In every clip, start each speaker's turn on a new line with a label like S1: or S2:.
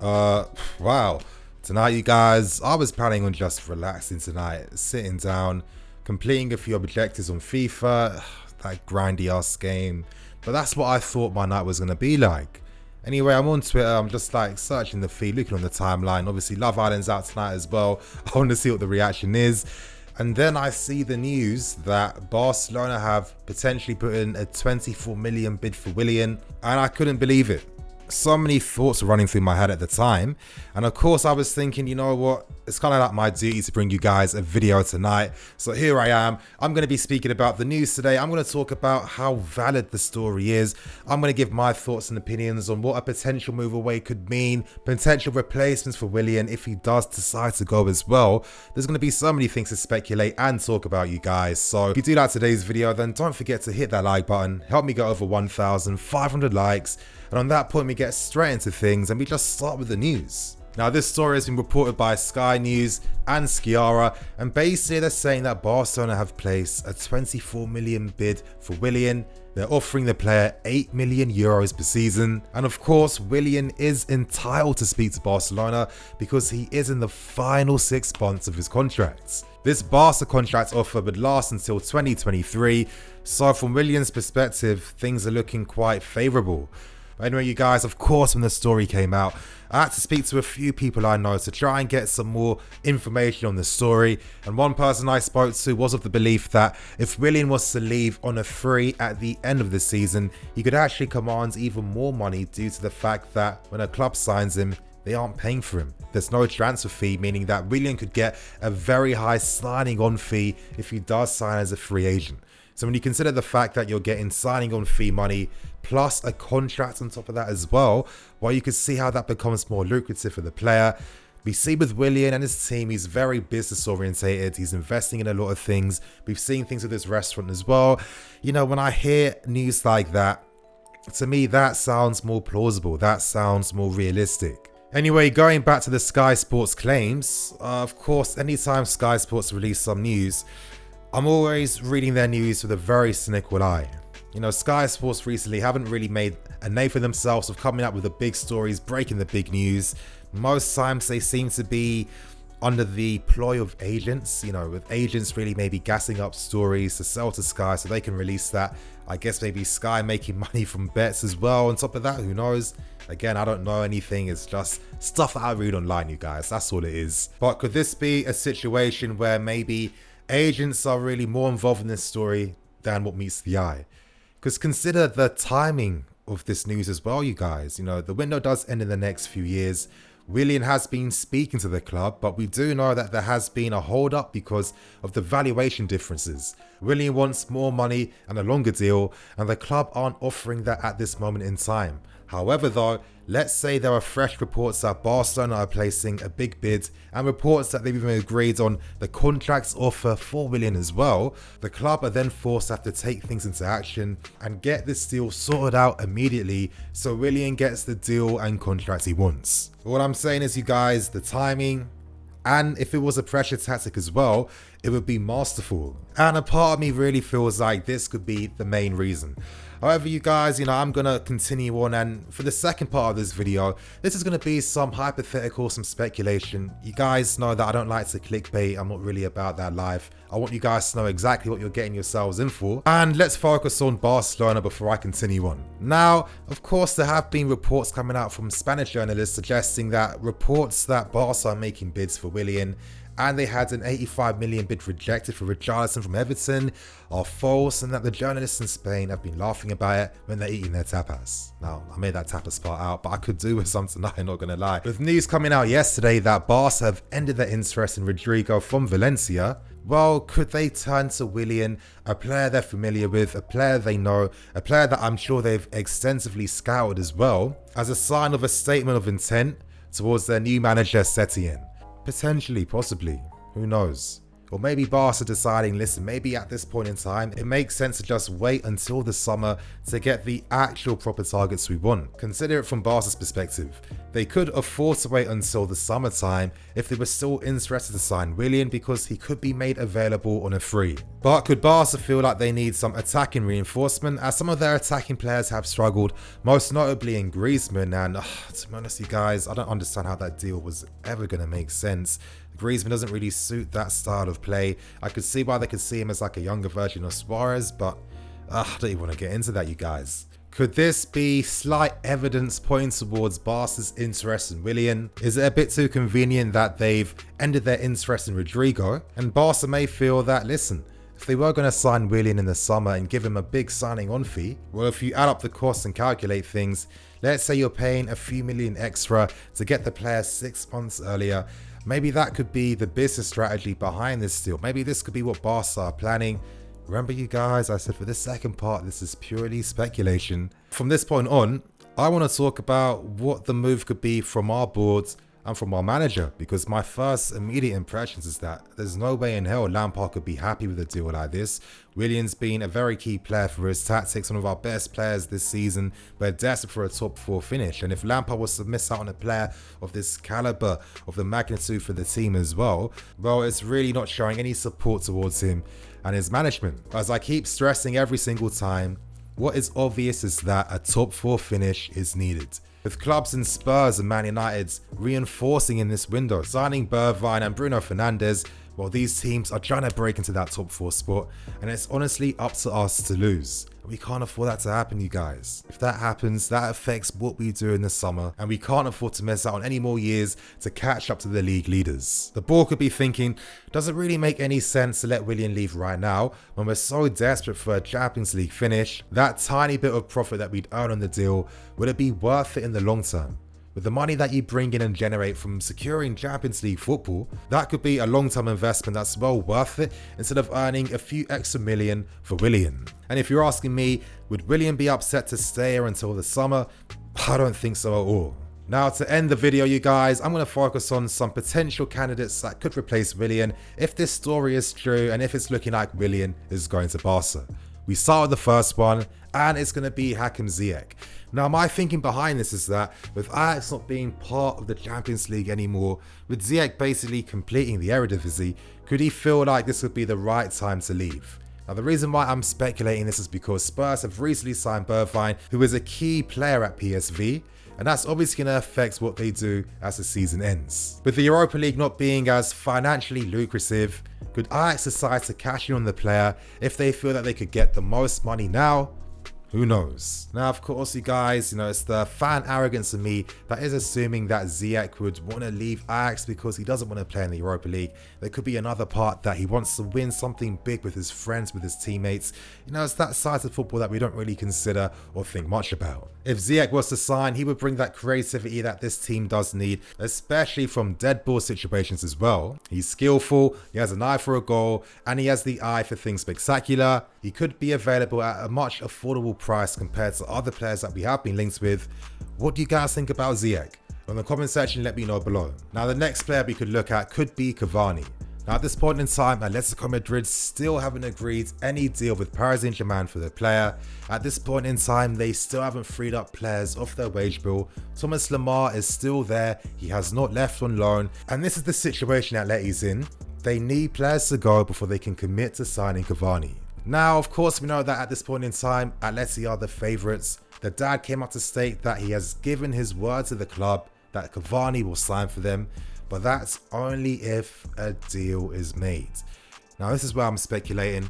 S1: Wow. Tonight, you guys, I was planning on just relaxing tonight, sitting down, completing a few objectives on FIFA, that grindy ass game. But that's what I thought my night was gonna be like. Anyway, I'm on Twitter, I'm just like searching the feed, looking on the timeline. Obviously, Love Island's out tonight as well. I want to see what the reaction is. And then I see the news that Barcelona have potentially put in a 24 million bid for Willian, and I couldn't believe it. So many thoughts were running through my head at the time, and of course I was thinking, you know what, it's kind of like my duty to bring you guys a video tonight. So here I am. I'm going to be speaking about the news today. I'm going to talk about how valid the story is. I'm going to give my thoughts and opinions on what a potential move away could mean, potential replacements for Willian if he does decide to go as well. There's going to be so many things to speculate and talk about, you guys. So if you do like today's video, then don't forget to hit that like button. Help me get over 1,500 likes. And on that point, we get straight into things and we just start with the news. Now, this story has been reported by Sky News and Skiara, and basically they're saying that Barcelona have placed a 24 million bid for Willian. They're offering the player 8 million euros per season. And of course, Willian is entitled to speak to Barcelona because he is in the final 6 months of his contract. This Barca contract offer would last until 2023. So from Willian's perspective, things are looking quite favourable. But anyway, you guys, of course, when the story came out, I had to speak to a few people I know to try and get some more information on the story. And one person I spoke to was of the belief that if Willian was to leave on a free at the end of the season, he could actually command even more money due to the fact that when a club signs him, they aren't paying for him. There's no transfer fee, meaning that Willian could get a very high signing on fee if he does sign as a free agent. So when you consider the fact that you're getting signing on fee money plus a contract on top of that as well, well, you can see how that becomes more lucrative for the player. We see with Willian and his team, he's very business orientated. He's investing in a lot of things. We've seen things with this restaurant as well. You know, when I hear news like that, to me, that sounds more plausible. That sounds more realistic. Anyway, going back to the Sky Sports claims, of course, anytime Sky Sports release some news, I'm always reading their news with a very cynical eye. You know, Sky Sports recently haven't really made a name for themselves of coming up with the big stories, breaking the big news. Most times they seem to be under the ploy of agents, you know, with agents really maybe gassing up stories to sell to Sky so they can release that. I guess maybe Sky making money from bets as well. On top of that, who knows? Again, I don't know anything. It's just stuff that I read online, you guys. That's all it is. But could this be a situation where maybe agents are really more involved in this story than what meets the eye? Because consider the timing of this news as well, you guys. You know, the window does end in the next few years. Willian has been speaking to the club, but we do know that there has been a hold up because of the valuation differences. Willian wants more money and a longer deal, and the club aren't offering that at this moment in time. However though, let's say there are fresh reports that Barcelona are placing a big bid and reports that they've even agreed on the contract's offer for Willian as well. The club are then forced to have to take things into action and get this deal sorted out immediately so Willian gets the deal and contract he wants. What I'm saying is, you guys, the timing, and if it was a pressure tactic as well, it would be masterful. And a part of me really feels like this could be the main reason. However, you guys, you know, I'm going to continue on, and for the second part of this video, this is going to be some hypothetical, some speculation. You guys know that I don't like to clickbait. I'm not really about that life. I want you guys to know exactly what you're getting yourselves in for. And let's focus on Barcelona before I continue on. Now, of course, there have been reports coming out from Spanish journalists suggesting that reports that Barca are making bids for Willian, and they had an 85 million bid rejected for Richarlison from Everton, are false, and that the journalists in Spain have been laughing about it when they're eating their tapas. Now, I made that tapas part out, but I could do with some tonight, not gonna lie. With news coming out yesterday that Barca have ended their interest in Rodrigo from Valencia, well, could they turn to Willian, a player they're familiar with, a player they know, a player that I'm sure they've extensively scouted as well, as a sign of a statement of intent towards their new manager, Setien? Potentially, possibly, who knows? Or maybe Barca deciding, listen, maybe at this point in time, it makes sense to just wait until the summer to get the actual proper targets we want. Consider it from Barca's perspective. They could afford to wait until the summertime if they were still interested to sign Willian because he could be made available on a free. But could Barca feel like they need some attacking reinforcement, as some of their attacking players have struggled, most notably in Griezmann? And to be honest, you guys, I don't understand how that deal was ever going to make sense. Griezmann doesn't really suit that style of play. I could see why they could see him as like a younger version of Suarez, but I don't even want to get into that, you guys. Could this be slight evidence pointing towards Barca's interest in Willian? Is it a bit too convenient that they've ended their interest in Rodrigo? And Barca may feel that, listen, if they were going to sign Willian in the summer and give him a big signing on fee, well, if you add up the costs and calculate things, let's say you're paying a few million extra to get the player 6 months earlier, maybe that could be the business strategy behind this deal. Maybe this could be what Barca are planning. Remember, you guys, I said for this second part, this is purely speculation. From this point on, I want to talk about what the move could be from our boards and from our manager, because my first immediate impressions is that there's no way in hell Lampard could be happy with a deal like this. Willian's been a very key player for his tactics, one of our best players this season. We're desperate for a top 4 finish, and if Lampard was to miss out on a player of this caliber, of the magnitude for the team as well, it's really not showing any support towards him and his management. As I keep stressing every single time, what is obvious is that a top 4 finish is needed. With clubs in Spurs and Man United reinforcing in this window, signing Bergwijn and Bruno Fernandes, well, these teams are trying to break into that top 4 spot, and it's honestly up to us to lose. We can't afford that to happen, you guys. If that happens, that affects what we do in the summer, and we can't afford to miss out on any more years to catch up to the league leaders. The board could be thinking, does it really make any sense to let Willian leave right now when we're so desperate for a Champions League finish? That tiny bit of profit that we'd earn on the deal, would it be worth it in the long term? With the money that you bring in and generate from securing Champions League football, that could be a long-term investment that's well worth it instead of earning a few extra million for Willian. And if you're asking me, would Willian be upset to stay here until the summer? I don't think so at all. Now, to end the video, you guys, I'm going to focus on some potential candidates that could replace Willian if this story is true and if it's looking like Willian is going to Barca. We start with the first one, and it's going to be Hakim Ziyech. Now, my thinking behind this is that with Ajax not being part of the Champions League anymore, with Ziyech basically completing the Eredivisie, could he feel like this would be the right time to leave? Now, the reason why I'm speculating this is because Spurs have recently signed Bergwijn, who is a key player at PSV, and that's obviously going to affect what they do as the season ends. With the Europa League not being as financially lucrative, could Ajax decide to cash in on the player if they feel that they could get the most money now? Who knows? Now, of course, you guys, it's the fan arrogance in me that is assuming that Ziyech would want to leave Ajax because he doesn't want to play in the Europa League. There could be another part that he wants to win something big with his friends, with his teammates. It's that side of football that we don't really consider or think much about. If Ziyech was to sign, he would bring that creativity that this team does need, especially from dead ball situations as well. He's skillful, he has an eye for a goal, and he has the eye for things spectacular. He could be available at a much affordable price compared to other players that we have been linked with. What do you guys think about Ziyech? In the comment section, let me know below. Now, the next player we could look at could be Cavani. Now, at this point in time, Atletico Madrid still haven't agreed any deal with Paris Saint-Germain for the player. At this point in time, they still haven't freed up players off their wage bill. Thomas Lemar is still there. He has not left on loan. And this is the situation Atleti's in. They need players to go before they can commit to signing Cavani. Now, of course, we know that at this point in time, Atleti are the favourites. The dad came out to state that he has given his word to the club that Cavani will sign for them, but that's only if a deal is made. Now, this is where I'm speculating.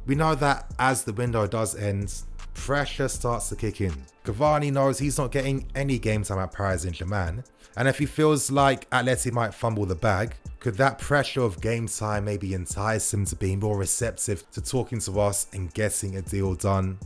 S1: We know that as the window does end, pressure starts to kick in. Cavani knows he's not getting any game time at Paris Saint-Germain, and if he feels like Atleti might fumble the bag, could that pressure of game time maybe entice him to being more receptive to talking to us and getting a deal done?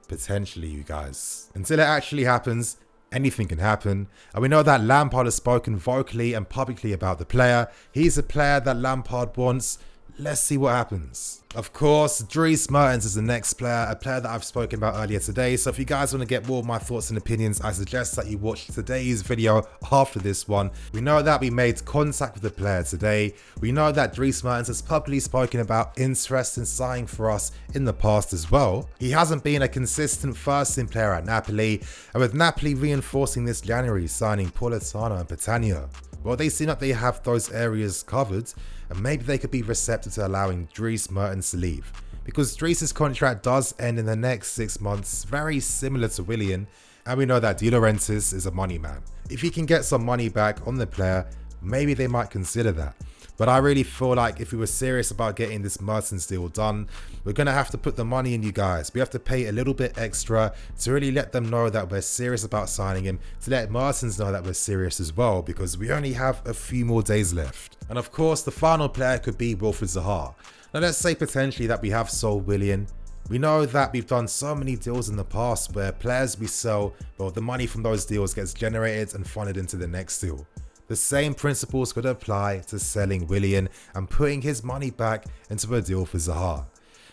S1: Potentially, you guys. Until it actually happens, anything can happen, and we know that Lampard has spoken vocally and publicly about the player. He's a player that Lampard wants. Let's see what happens. Of course, Dries Mertens is the next player, a player that I've spoken about earlier today. So if you guys want to get more of my thoughts and opinions, I suggest that you watch today's video after this one. We know that we made contact with the player today. We know that Dries Mertens has publicly spoken about interest in signing for us in the past as well. He hasn't been a consistent first-team player at Napoli, and with Napoli reinforcing this January, signing Politano and Petagna, well, they seem like they have those areas covered, and maybe they could be receptive to allowing Dries Mertens to leave. because Dries' contract does end in the next 6 months, very similar to Willian, and we know that De Laurentiis is a money man. If he can get some money back on the player, maybe they might consider that. But I really feel like if we were serious about getting this Mertens deal done, we're going to have to put the money in, you guys. We have to pay a little bit extra to really let them know that we're serious about signing him, to let Mertens know that we're serious as well, because we only have a few more days left. And of course, the final player could be Wilfried Zaha. Now let's say potentially that we have sold Willian. We know that we've done so many deals in the past where players we sell, well, the money from those deals gets generated and funded into the next deal. The same principles could apply to selling Willian and putting his money back into a deal for Zaha.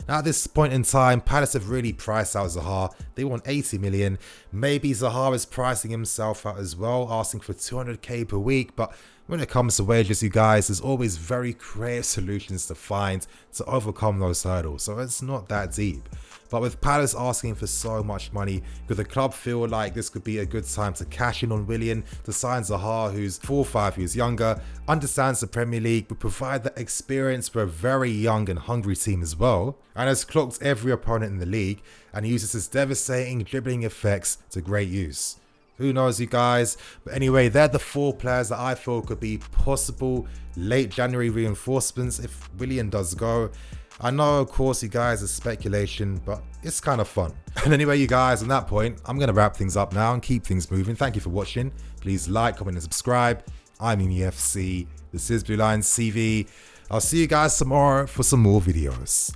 S1: Now at this point in time, Palace have really priced out Zaha. They want 80 million. Maybe Zaha is pricing himself out as well, asking for 200k per week, but when it comes to wages, you guys, there's always very creative solutions to find to overcome those hurdles, so it's not that deep. But with Palace asking for so much money, could the club feel like this could be a good time to cash in on Willian, to sign Zaha, who's 4 or 5 years younger, understands the Premier League, would provide the experience for a very young and hungry team as well, and has clocked every opponent in the league, and uses his devastating dribbling effects to great use. Who knows, you guys? But anyway, they're the 4 players that I feel could be possible late January reinforcements if Willian does go. I know, of course, you guys, it's speculation, but it's kind of fun. And anyway, you guys, on that point, I'm going to wrap things up now and keep things moving. Thank you for watching. Please like, comment, and subscribe. I'm EFC. This is Blue Lions TV. I'll see you guys tomorrow for some more videos.